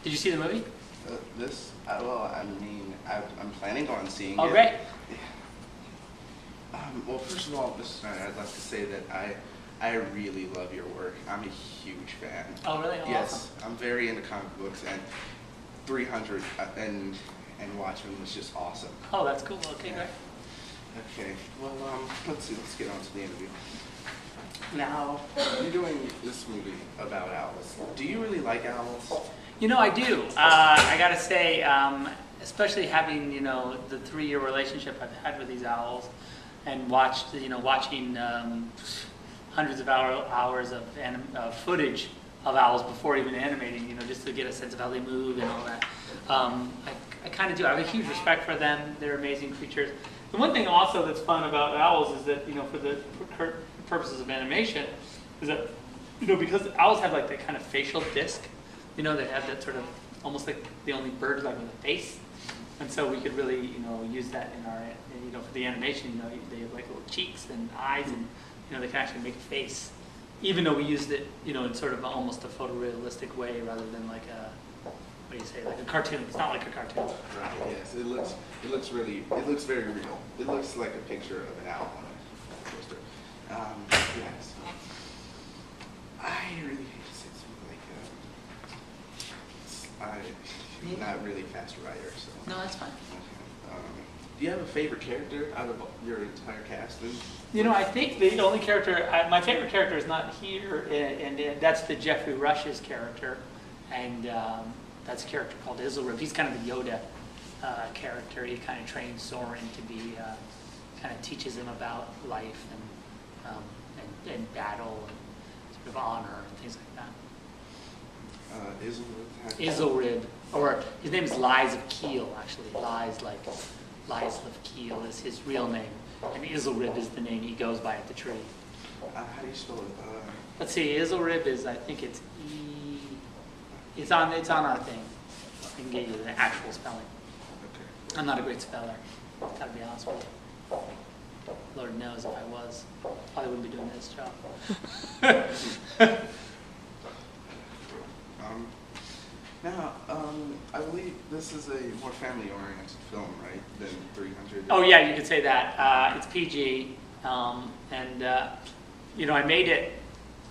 Did you see the movie? Well, I mean, I'm planning on seeing it. Oh, great. Well, first of all, Mr. Snyder, I'd like to say that I really love your work. I'm a huge fan. Oh, really? Oh, yes, awesome. I'm very into comic books, and 300 and Watchmen was just awesome. Oh, that's cool. Okay, Yeah. great. Okay, well, let's see, let's get on to the interview. Now, you're doing this movie about owls. Do you really like owls? You know, I do. I gotta say, especially having, you know, the 3-year relationship I've had with these owls, and watching hundreds of hours of footage of owls before even animating, you know, just to get a sense of how they move and all that. I kind of do. I have a huge respect for them. They're amazing creatures. The one thing also that's fun about owls is that, you know, for purposes of animation, is that, you know, because owls have like that kind of facial disc, you know, they have that sort of almost like the only bird like with a face, and so we could really, you know, use that in our, you know, for the animation. You know, they have like little cheeks and eyes, and you know, they can actually make a face, even though we used it, you know, in sort of almost a photorealistic way rather than like a, what do you say, like a cartoon. It's not like a cartoon. Right. Yes. It looks very real. It looks like a picture of an owl on a poster. Yes. I really hate to say something I'm not really a fast writer, so. No, that's fine. Okay. Do you have a favorite character out of your entire cast? You know, I think the only character, my favorite character is not here, and that's the Jeffrey Rush's character, and that's a character called Isilrib. He's kind of the Yoda character. He kind of trains Soren to be, kind of teaches him about life and battle and sort of honor and things like that. Isilrib, or his name is Lies of Keel, actually. Lies of Keel is his real name, and Isilrib is the name he goes by at the tree. How do you spell it? Let's see, Isilrib is, I think it's E. It's on our thing. I can get you the actual spelling. Okay. I'm not a great speller, gotta be honest with you. Lord knows if I was, probably wouldn't be doing this job. Now, I believe this is a more family-oriented film, right, than 300? Oh yeah, you could say that. It's PG, you know, I made it,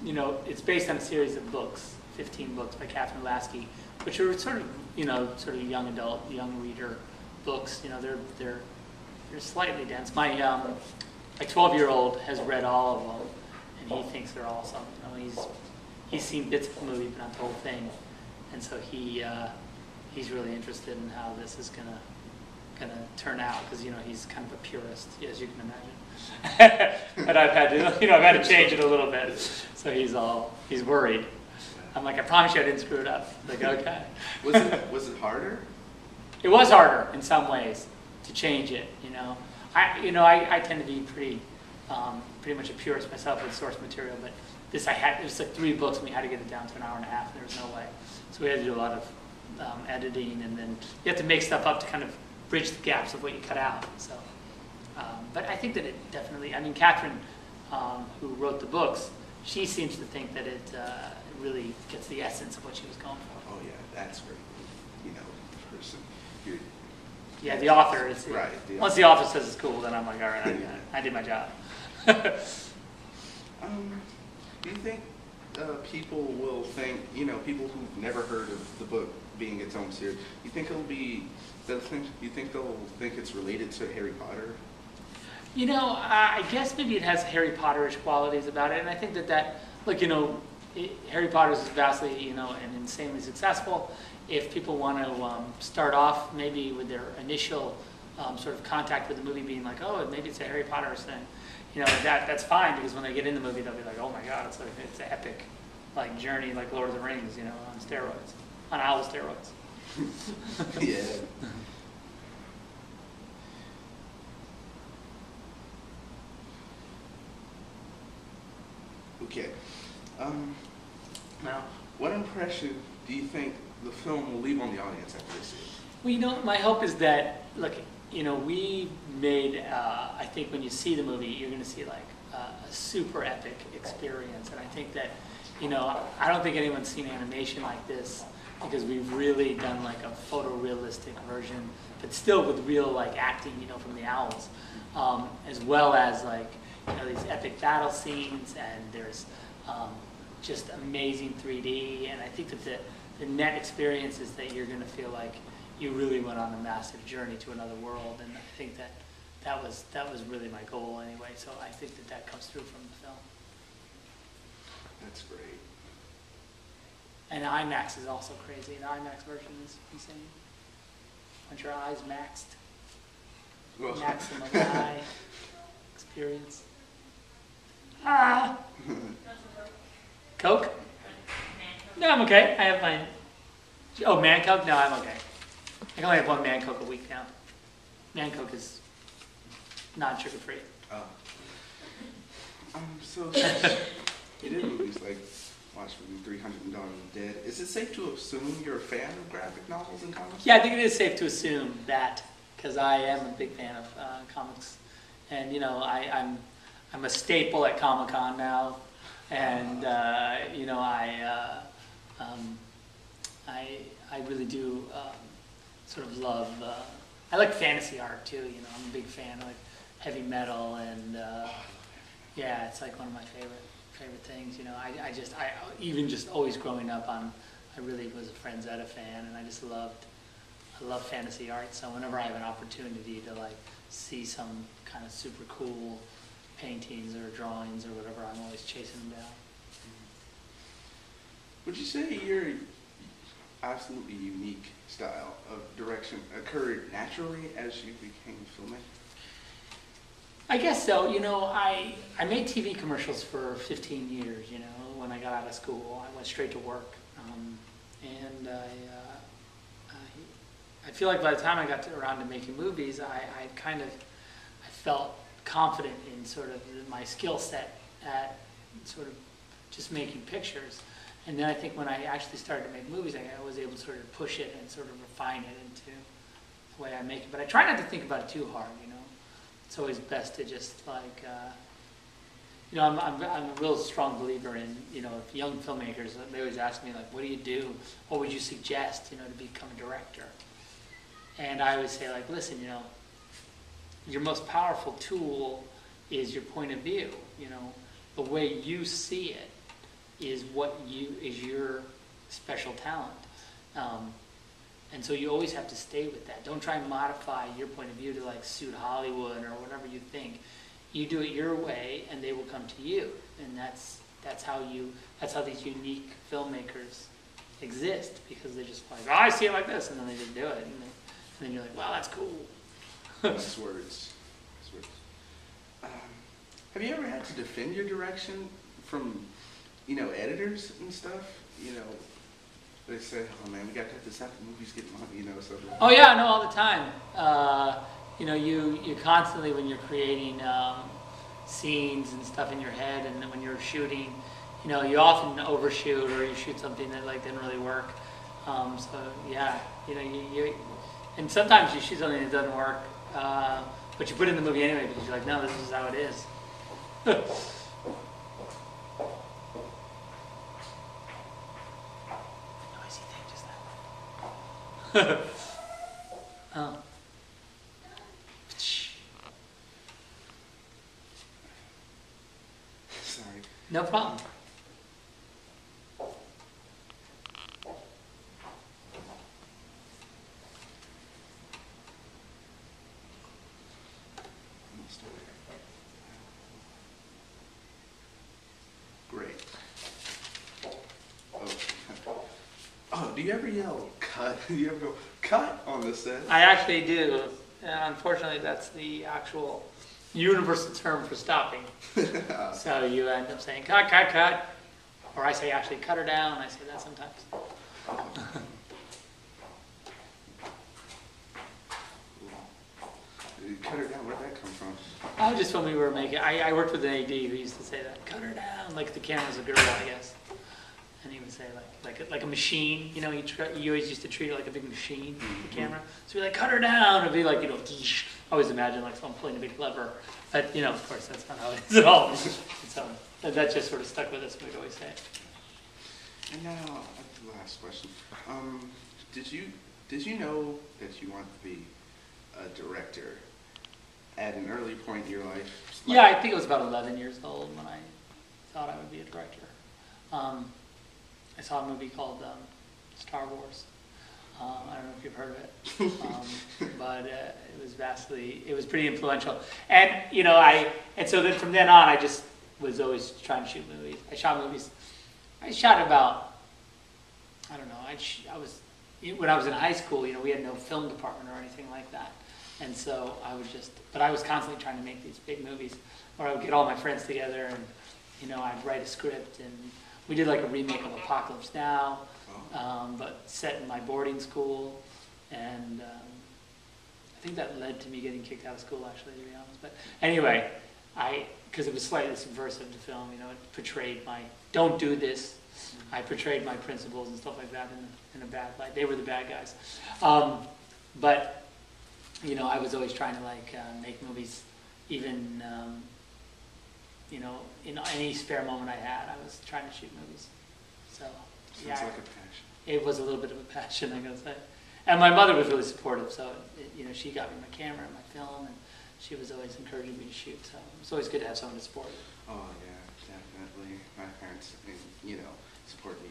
you know, it's based on a series of books, 15 books by Catherine Lasky, which are sort of, you know, sort of young adult, young reader books. You know, they're slightly dense. My 12-year-old has read all of them, and he thinks they're awesome. You know, he's seen bits of the movie, but not the whole thing. And so he's really interested in how this is gonna turn out, because, you know, he's kind of a purist, as you can imagine. But I've had to change it a little bit. So he's worried. I'm like, I promise you I didn't screw it up. Like, okay. Was it harder? It was harder in some ways to change it. You know, I tend to be pretty much a purist myself with source material, but this it was like 3 books, and we had to get it down to an hour and a half. And there was no way. So we had to do a lot of editing, and then you have to make stuff up to kind of bridge the gaps of what you cut out. So, but I think that it definitely, I mean, Catherine, who wrote the books, she seems to think that it really gets the essence of what she was going for. Oh yeah, that's great. You know, person. Yeah, the author is. Right. Once the author says it's cool, then I'm like, all right, I did my job. Do you think people will think, you know, people who've never heard of the book being its own series, you think they'll think it's related to Harry Potter? You know, I guess maybe it has Harry Potterish qualities about it, and I think that look, you know, Harry Potter is vastly, you know, and insanely successful. If people want to start off maybe with their initial sort of contact with the movie being like, oh, maybe it's a Harry Potter thing, you know, that's fine, because when they get in the movie, they'll be like, oh my God, it's an epic like journey, like Lord of the Rings, you know, on steroids, on owl steroids. Yeah. Okay. Now, what impression do you think the film will leave on the audience after they see it? Well, you know, my hope is that, look, you know, we made, I think when you see the movie, you're going to see like a super epic experience. And I think that, you know, I don't think anyone's seen animation like this because we've really done like a photorealistic version, but still with real like acting, from the owls, as well as like these epic battle scenes, and there's just amazing 3D, and I think that the net experience is that you're going to feel like you really went on a massive journey to another world, and I think that was really my goal anyway. So I think that comes through from the film. That's great. And IMAX is also crazy. The IMAX version is insane. Want your eyes maxed? Well. Maximum eye experience. Ah! Coke? No, I'm okay. I have mine. Oh, Man Coke? No, I'm okay. I can only have one Man Coke a week now. Man Coke is not sugar-free. Oh. So you did movies like watch from 300 Dawn of the Dead. Is it safe to assume you're a fan of graphic novels and comics? Yeah, I think it is safe to assume that, because I am a big fan of comics, and I'm a staple at Comic-Con now, and I really do sort of love. I like fantasy art too. I'm a big fan of like heavy metal, and yeah, it's like one of my favorite things. I even just always growing up I really was a Franzetta fan, and I love fantasy art. So whenever I have an opportunity to like see some kind of super cool paintings or drawings or whatever, I'm always chasing them down. Would you say your absolutely unique style of direction occurred naturally as you became a filmmaker? I guess so. I made TV commercials for 15 years. When I got out of school, I went straight to work, and I feel like by the time I got around to making movies, I felt confident in sort of my skill set at sort of just making pictures. And then I think when I actually started to make movies, I was able to sort of push it and sort of refine it into the way I make it. But I try not to think about it too hard. It's always best to just like, I'm a real strong believer in, if young filmmakers, they always ask me like, what do you do? What would you suggest, to become a director? And I always say like, listen, your most powerful tool is your point of view. The way you see it is is your special talent. And so you always have to stay with that. Don't try and modify your point of view to like suit Hollywood or whatever you think. You do it your way, and they will come to you. And that's how these unique filmmakers exist, because they're just like, oh, I see it like this, and then they just do it, and then you're like, wow, that's cool. Nice words. Have you ever had to defend your direction from, editors and stuff? They say, oh man, we got to cut this out, the movie's getting long, so. Oh yeah, no, all the time. You constantly, when you're creating scenes and stuff in your head, and when you're shooting, you often overshoot, or you shoot something that like didn't really work. So yeah, you and sometimes you shoot something that doesn't work, but you put it in the movie anyway because you're like, no, this is how it is. Oh. Sorry. No problem. Great. Oh, do you ever yell cut? Do you ever go cut on the set? I actually do. Unfortunately, that's the actual universal term for stopping. So you end up saying cut, cut, cut. Or I say actually cut her down. I say that sometimes. Cut her down, where'd that come from? Oh, just when we were making, I worked with an AD who used to say that, cut her down, like the camera's a girl, I guess. And he would say like a machine, you always used to treat it like a big machine, the camera. So we'd be like, cut her down, it'd be like, I always imagine like someone pulling a big lever. But, of course, that's not how it is at all. So that just sort of stuck with us, we'd always say it. And now, the last question. Did you know that you want to be a director at an early point in your life? Yeah, I think I was about 11 years old when I thought I would be a director. I saw a movie called Star Wars. I don't know if you've heard of it, but it was pretty influential. And so then from then on, I just was always trying to shoot movies. I shot movies. I shot about, I don't know. When I was in high school, we had no film department or anything like that, and so but I was constantly trying to make these big movies, where I would get all my friends together and I'd write a script, and we did like a remake of Apocalypse Now. But set in my boarding school, and I think that led to me getting kicked out of school, actually, to be honest. But anyway, because it was slightly subversive to film, it portrayed don't do this. I portrayed my principles and stuff like that in a bad light. They were the bad guys. But I was always trying to make movies, even in any spare moment I had, I was trying to shoot movies. So. Sounds like a passion. It was a little bit of a passion, I gotta say. And my mother was really supportive, so she got me my camera and my film, and she was always encouraging me to shoot. So it's always good to have someone to support you. Oh yeah, definitely. My parents, support me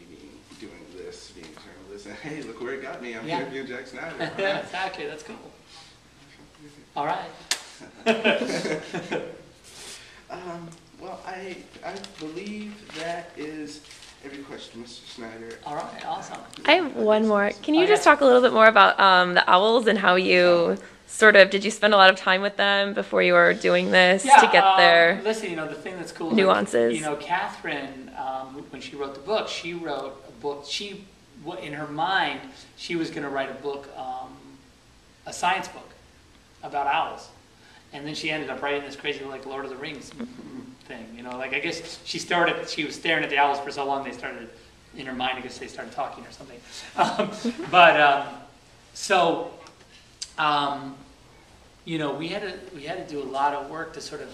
doing this, being a journalist, and hey, look where it got me. I'm here being Zack Snyder. Right? Yeah, exactly. That's cool. All right. Well, I believe that is every question, Mr. Snyder. All right, awesome. I have one more. Can you just talk a little bit more about the owls and how you did you spend a lot of time with them before you were doing this to get their listen, the thing that's cool nuances? Is Catherine, when she wrote the book, in her mind, she was going to write a book, a science book about owls. And then she ended up writing this crazy, Lord of the Rings thing, I guess she was staring at the owls for so long, they started, in her mind, I guess they started talking or something. We had to do a lot of work to sort of,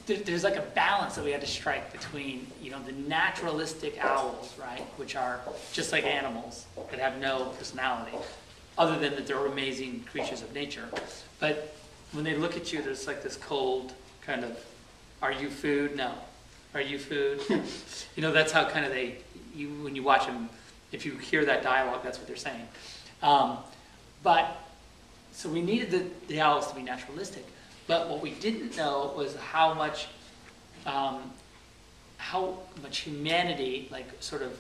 there's a balance that we had to strike between, the naturalistic owls, right, which are just like animals that have no personality, other than that they're amazing creatures of nature. But when they look at you, there's this cold kind of, are you food? No. Are you food? That's how kind of when you watch them, if you hear that dialogue, that's what they're saying. So we needed the owls to be naturalistic. But what we didn't know was how much humanity, sort of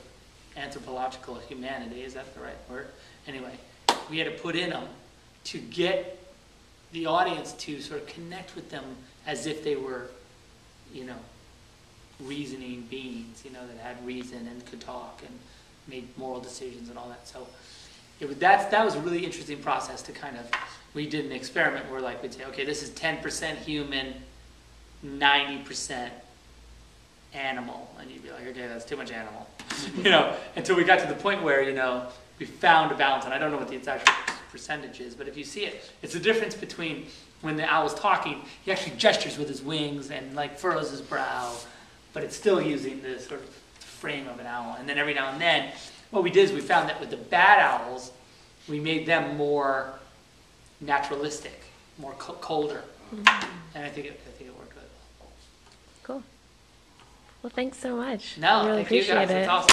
anthropological humanity, is that the right word? Anyway, we had to put in them to get the audience to sort of connect with them as if they were, reasoning beings, that had reason and could talk and made moral decisions and all that. So that was a really interesting process to kind of, we did an experiment where we'd say, okay, this is 10% human, 90% animal. And you'd be like, okay, that's too much animal. Until we got to the point where, we found a balance. And I don't know what the exact percentage is, but if you see it, it's the difference between when the owl is talking, he actually gestures with his wings and furrows his brow, but it's still using the sort of frame of an owl. And then every now and then, what we did is we found that with the bad owls, we made them more naturalistic, more colder. And I think it worked good. Cool. Well, thanks so much. No, I really thank you appreciate guys. it. It's awesome.